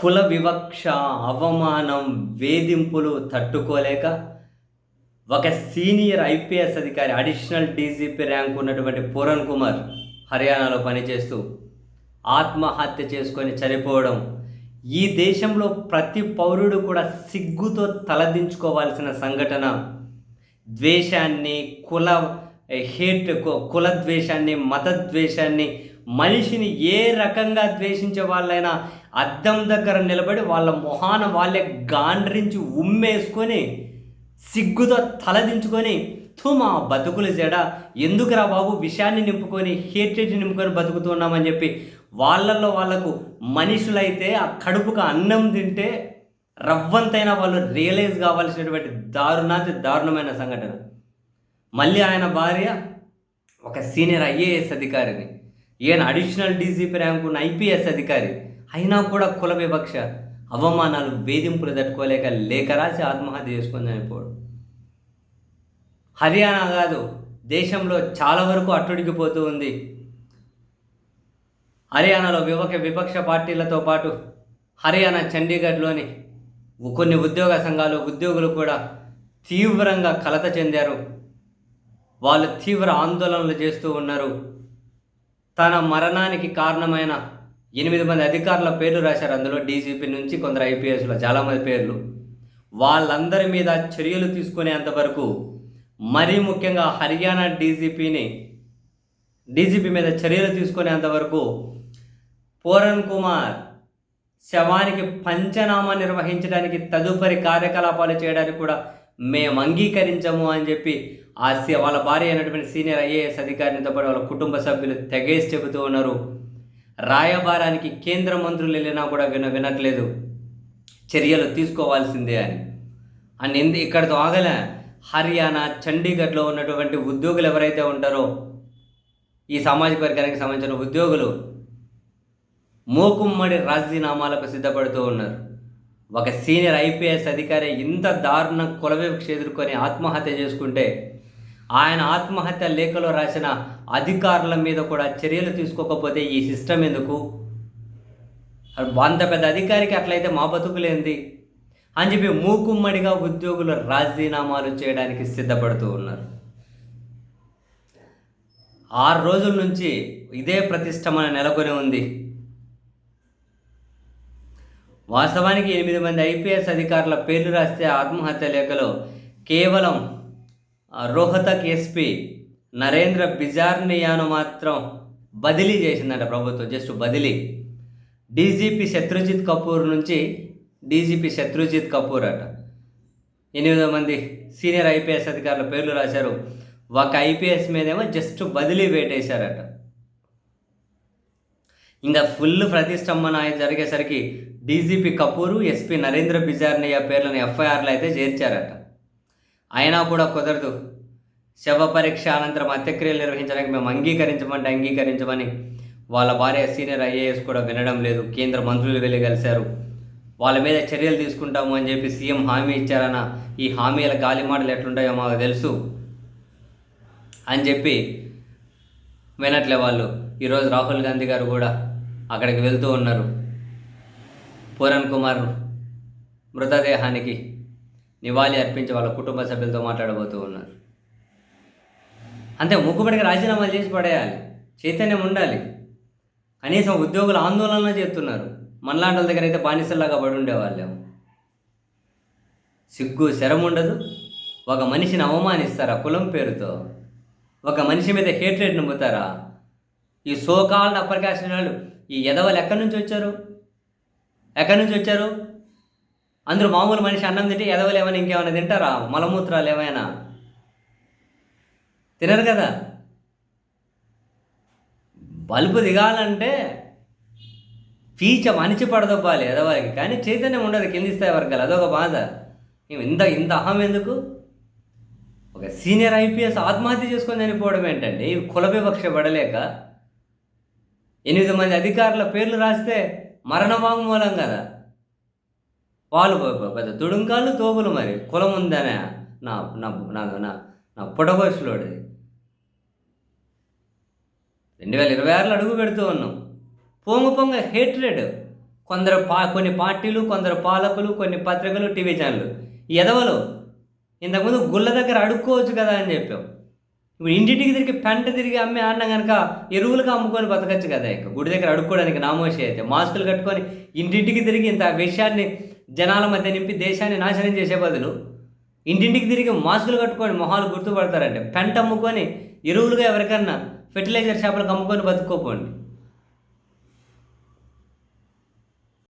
కుల వివక్ష, అవమానం, వేధింపులు తట్టుకోలేక ఒక సీనియర్ ఐపీఎస్ అధికారి, అడిషనల్ డీజీపీ ర్యాంక్ ఉన్నటువంటి పూరన్ కుమార్ హర్యానాలో పనిచేస్తూ ఆత్మహత్య చేసుకొని చనిపోవడం ఈ దేశంలో ప్రతి పౌరుడు కూడా సిగ్గుతో తలదించుకోవాల్సిన సంఘటన. ద్వేషాన్ని, కుల ద్వేషాన్ని, మత ద్వేషాన్ని, మనిషిని ఏ రకంగా ద్వేషించే వాళ్ళైనా అద్దం దగ్గర నిలబడి వాళ్ళ మొహాన వాళ్ళే గాండ్రించి ఉమ్మేసుకొని సిగ్గుతో తలదించుకొని మా బతుకులు జడ, ఎందుకురా బాబు విషయాన్ని నింపుకొని హేట్రెడ్ నింపుకొని బతుకుతున్నామని చెప్పి వాళ్ళకు మనుషులైతే ఆ కడుపుకు అన్నం తింటే రవ్వంతైనా వాళ్ళు రియలైజ్ కావాల్సినటువంటి దారుణమైన సంఘటన. మళ్ళీ ఆయన భార్య ఒక సీనియర్ ఐఏఎస్ అధికారిని, ఈయన అడిషనల్ డీజీపీ ర్యాంక్ ఉన్న ఐపీఎస్ అధికారి అయినా కూడా కుల వివక్ష, అవమానాలు, వేధింపులు తట్టుకోలేక లేఖ రాసి ఆత్మహత్య చేసుకొని చనిపోవడం. హర్యానా కాదు, దేశంలో చాలా వరకు అట్టుడికిపోతూ ఉంది. హర్యానాలో విపక్ష పార్టీలతో పాటు హర్యానా చండీగఢ్లోని కొన్ని ఉద్యోగ సంఘాలు, ఉద్యోగులు కూడా తీవ్రంగా కలత చెందారు. వాళ్ళు తీవ్ర ఆందోళనలు చేస్తూ ఉన్నారు. తన మరణానికి కారణమైన 8 మంది అధికారుల పేర్లు రాశారు. అందులో డీజీపీ నుంచి కొందరు ఐపీఎస్లో చాలామంది పేర్లు. వాళ్ళందరి మీద చర్యలు తీసుకునేంతవరకు, మరీ ముఖ్యంగా హర్యానా డీజీపీ మీద చర్యలు తీసుకునేంతవరకు పూరన్ కుమార్ శవానికి పంచనామా నిర్వహించడానికి, తదుపరి కార్యకలాపాలు చేయడానికి కూడా మేము అంగీకరించము అని చెప్పి వాళ్ళ భార్య అయినటువంటి సీనియర్ ఐఏఎస్ అధికారినితో పాటు వాళ్ళ కుటుంబ సభ్యులు తెగేసి చెబుతూ ఉన్నారు. రాయబారానికి కేంద్ర మంత్రులు వెళ్ళినా కూడా వినట్లేదు, చర్యలు తీసుకోవాల్సిందే అని. ఇక్కడితో ఆగలే. హర్యానా చండీగఢ్లో ఉన్నటువంటి ఉద్యోగులు ఎవరైతే ఉంటారో, ఈ సామాజిక వర్గానికి సంబంధించిన ఉద్యోగులు మూకుమ్మడి రాజీనామాలకు సిద్ధపడుతూ ఉన్నారు. ఒక సీనియర్ ఐపీఎస్ అధికారి ఇంత దారుణ కుల వివక్ష ఎదుర్కొని ఆత్మహత్య చేసుకుంటే, ఆయన ఆత్మహత్య లేఖలో రాసిన అధికారుల మీద కూడా చర్యలు తీసుకోకపోతే ఈ సిస్టమ్ ఎందుకు? అంత పెద్ద అధికారికి అట్లయితే మా బతుకులేంది అని చెప్పి మూకుమ్మడిగా ఉద్యోగులు రాజీనామాలు చేయడానికి సిద్ధపడుతూ ఉన్నారు. 6 రోజుల నుంచి ఇదే ప్రతిష్టంభన నెలకొని ఉంది. వాస్తవానికి 8 మంది ఐపీఎస్ అధికారుల పేర్లు రాస్తే ఆత్మహత్య లేఖలో కేవలం రోహతక్ ఎస్పీ నరేంద్ర బిజార్నియాను మాత్రం బదిలీ చేసిందంట ప్రభుత్వం. జస్ట్ బదిలీ. డీజీపీ శత్రుజిత్ కపూర్ నుంచి డీజీపీ శత్రుజిత్ కపూర్ అట 8 మంది సీనియర్ ఐపీఎస్ అధికారుల పేర్లు రాశారు. ఒక ఐపీఎస్ మీదేమో జస్ట్ బదిలీ వేటేశారట. ఇంకా ఫుల్ ప్రతిష్టంభన జరిగేసరికి డీజీపీ కపూరు, ఎస్పీ నరేంద్ర బిజార్నియా పేర్లను ఎఫ్ఐఆర్లు అయితే చేర్చారట. అయినా కూడా కుదరదు. శవ పరీక్ష అనంతరం అంత్యక్రియలు నిర్వహించడానికి మేము అంగీకరించమని వాళ్ళ భార్య సీనియర్ ఐఏఎస్ కూడా వినడం లేదు. కేంద్ర మంత్రులు వెళ్ళి కలిశారు. వాళ్ళ మీద చర్యలు తీసుకుంటాము అని చెప్పి సీఎం హామీ ఇచ్చారన్న ఈ హామీల గాలిమాటలు ఎట్లుంటాయో మాకు తెలుసు అని చెప్పి వినట్లే వాళ్ళు. ఈరోజు రాహుల్ గాంధీ గారు కూడా అక్కడికి వెళ్తూ ఉన్నారు. పూరన్ కుమార్ మృతదేహానికి నివాళి అర్పించి వాళ్ళ కుటుంబ సభ్యులతో మాట్లాడబోతూ ఉన్నారు. అంతే, ముక్కుబడికి రాజీనామాలు చేసి పడేయాలి. చైతన్యం ఉండాలి. కనీసం ఉద్యోగులు ఆందోళన చేస్తున్నారు. మనలాంటి వాళ్ళ దగ్గర అయితే బానిసల్లాగా పడి ఉండేవాళ్ళేమో. సిగ్గు శరం ఉండదు. ఒక మనిషిని అవమానిస్తారా కులం పేరుతో? ఒక మనిషి మీద హేట్రేట్ నింపుతారా? ఈ సోకాల్డ్ అప్పర్ కాస్ట్ వాళ్ళు, ఈ ఎదవలు ఎక్కడి నుంచి వచ్చారు? అందరూ మామూలు మనిషి అన్నం తింటే ఎదవలు ఏమైనా ఇంకేమైనా తింటారా? మలమూత్రాలు ఏమైనా తినరు కదా. బల్బు దిగాలంటే అణిచి పడదొబ్బాలి ఎదవలకి, కానీ చైతన్యం ఉండదు కింది స్థాయి వర్గాలు. అదొక బాధ. ఇంత అహం ఎందుకు? ఒక సీనియర్ ఐపీఎస్ ఆత్మహత్య చేసుకొని చనిపోవడం ఏంటండి? కుల వివక్ష పడలేక 8 మంది అధికారుల పేర్లు రాస్తే మరణ వాంగ్మూలం కదా. వాళ్ళు పెద్ద తుడుంకాళ్ళు తోపులు. మరి కులం ఉందనే నా నా నా నా పుటగోసులోడిది. 2026లో అడుగు పెడుతూ ఉన్నాం. పొంగ హేట్రెడ్, కొన్ని పార్టీలు, కొందరు పాలకులు, కొన్ని పత్రికలు, టీవీ ఛానళ్ళు. ఈ ఎదవలు ఇంతకుముందు గుళ్ళ దగ్గర అడుక్కోవచ్చు కదా అని చెప్పావు. ఇప్పుడు ఇంటింటికి తిరిగి పెంట తిరిగి అమ్మే అన్న గనక ఎరువులుగా అమ్ముకొని బతకచ్చు కదా! ఇక గుడి దగ్గర అడుక్కోవడానికి నామోషి అయితే. మాస్కులు కట్టుకొని ఇంటింటికి తిరిగి ఇంత విషయాన్ని జనాల మధ్య నింపి దేశాన్ని నాశనం చేసే బదులు ఇంటింటికి తిరిగి మాస్కులు కట్టుకొని మొహాలు గుర్తుపడతారంటే పెంట అమ్ముకొని ఎరువులుగా ఎవరికన్నా ఫెర్టిలైజర్ షాపులకు అమ్ముకొని బతుక్కోపోండి.